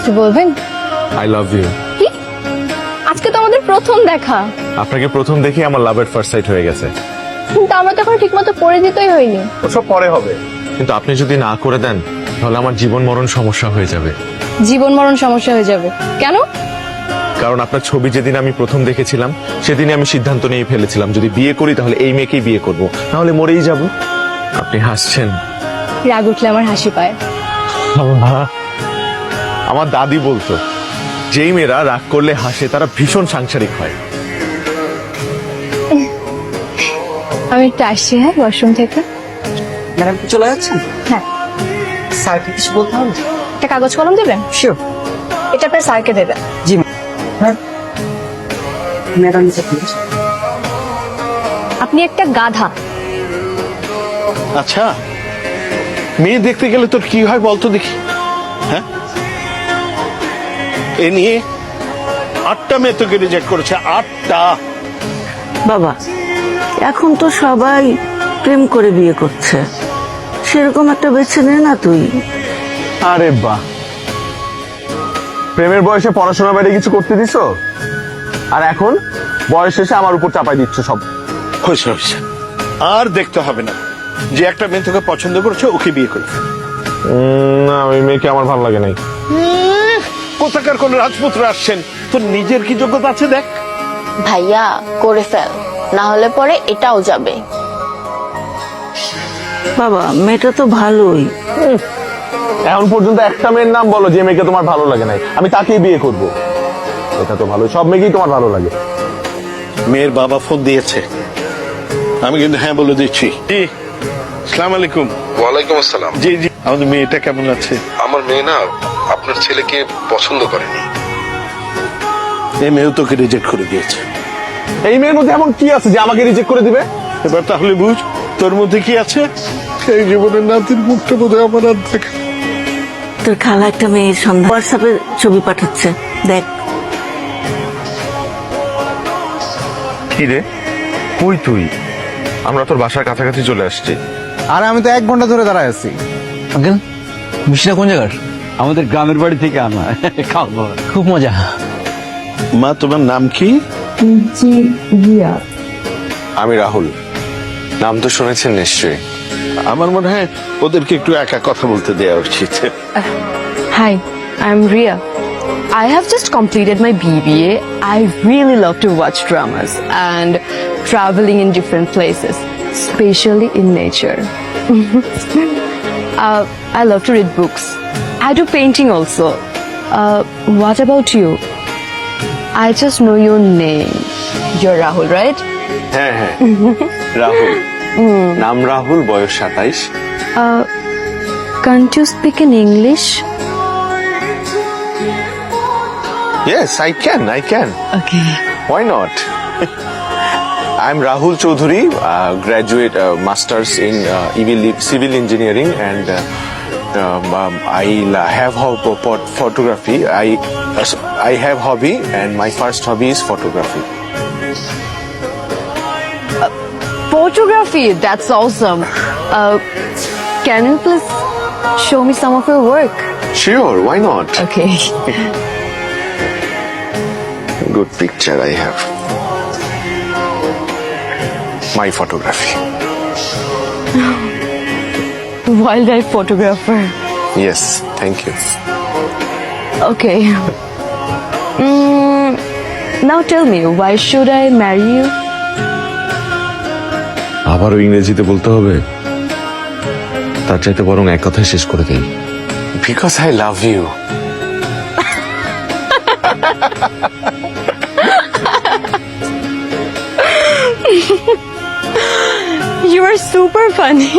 কিছু বলবেন? I love you. কি? আজকে তো আমাদের প্রথম দেখা। আপনাকে প্রথম দেখে আমার লাভ এট ফার্স্ট সাইট হয়ে গেছে। কিন্তু আমরা তো এখন ঠিকমতো পরিচিতই হইনি। ওসব পরে হবে, কিন্তু আপনি যদি না করে দেন তাহলে আমার জীবন মরণ সমস্যা হয়ে যাবে। জীবন মরণ সমস্যা হয়ে যাবে কেন? কারণ আপনার ছবি যেদিন আমি প্রথম দেখেছিলাম সেদিনই আমি সিদ্ধান্ত নিয়ে ফেলেছিলাম যদি বিয়ে করি তাহলে এই মেয়েকেই বিয়ে করব, নাহলে মরেই যাব। আপনি হাসছেন। রাগ উঠলে আমার হাসি পায়। আমার দাদি বলতো যেই মেয়েরা রাগ করলে হাসে তারা ভীষণ সাংসারিক হয়। আমি একটু আসছি, হ্যাঁ, ওয়াশরুম থেকে। ম্যাডাম কি চলে যাচ্ছেন? হ্যাঁ। স্যারকে কিছু বলতে হবে? একটা কাগজ কলম দেবেন? শিওর। এটা আপনার স্যারকে দেবেন। জি ম্যাডাম প্লিজ। আপনি একটা গাধা। আচ্ছা, মেয়ে দেখতে গেলে তোর কি হয় বলতো দেখি। হ্যাঁ, এ নিয়ে 8টা মেয়ে তোকে রিজেক্ট করেছে, 8টা। বাবা, এখন তো সবাই প্রেম করে বিয়ে করছে, সেরকম একটা বেছে নে না তুই। আরে বাহ, প্রেমের বয়সে পড়াশোনা বাইরে কিছু করতে দিছো, আর এখন বয়স শেষে আমার উপর চাপাই দিচ্ছ সব। হয়েছে হয়েছে, আর দেখতে হবে না। যে একটা মেয়ে তোকে পছন্দ করেছে ওকে বিয়ে করবে। না, ওই মেয়েকে আমার ভালো লাগে নাই। কোথাকার কোন রাজপুত্র আসছেন, তোর নিজের কি যোগ্যতা আছে দেখ। ভাইয়া করে ফেল, না হলে পরে এটাও যাবে। বাবা, মেয়েটা তো ভালোই। এখন পর্যন্ত একটা মেয়ের নাম বলো যে মেয়েকে তোমার ভালো লাগে নাই, আমি তাকেই বিয়ে করব। এটা তো ভালো, সব মেয়েকেই তোমার ভালো লাগে। মেয়ের বাবা ফোন দিয়েছে, আমি কিন্তু হ্যাঁ বলে দিচ্ছি। জি, আসসালামু আলাইকুম। ওয়ালাইকুম আসসালাম। জি জি, আমাদের মেয়েটা কেমন আছে? আমার মেয়ে না আপনার ছেলেকে পছন্দ করেনি। এই মেয়েও তোকে রিজেক্ট করে দিয়েছে। এই মেয়ের মধ্যে এমন কি আছে যে আমাকে রিজেক্ট করে দিবে? এবার তাহলে বুঝ তোর মধ্যে কি আছে। এই জীবনের নাতির মুখটা বোধহয় আমার আর দেখা। তোর খালা একটা মেয়ের সন্ধান হোয়াটসঅ্যাপে ছবি পাঠাচ্ছে, দেখ। কি রে, কই তুই? আমরা তোর বাসার কাছাকাছি চলে আসছি। আর আমি তো 1 ঘন্টা ধরে দাঁড়ায় আছি। আঙ্কেল, মিষ্টিটা কোন জায়গার? আমাদের গ্রামের বাড়ি থেকে আনা। খাও বাবা, খুব মজা। মা, তোমার নাম কি? আমি রাহুল। নাম তো শুনেছেন নিশ্চয়ই। আমার মনে হয় ওদেরকে একটু একা কথা বলতে দেওয়া উচিত। Hi, I'm Ria. I have just completed my BBA. I really love to watch dramas and traveling in different places, especially in nature. I love to read books. I do painting also. What about you? I just know your name. You're Rahul, right? হ্যাঁ হ্যাঁ, রাহুল। নাম রাহুল, বয়স 27। Can't you speak in English? Yes, I can. Okay. Why not? I'm Rahul Chaudhary, graduate masters in civil engineering, and I have photography. I have hobby, and my first hobby is photography. Photography, that's awesome. Can you please show me some of your work? Sure, why not? Okay. Good picture I have. My photography. Wildlife photographer. Yes, thank you. Okay. Now tell me, why should I marry you? আবারও ইংরেজিতে বলতে হবে? তার চাইতে বরং এক কথায় শেষ করে দেই। Because I love you. You are super funny.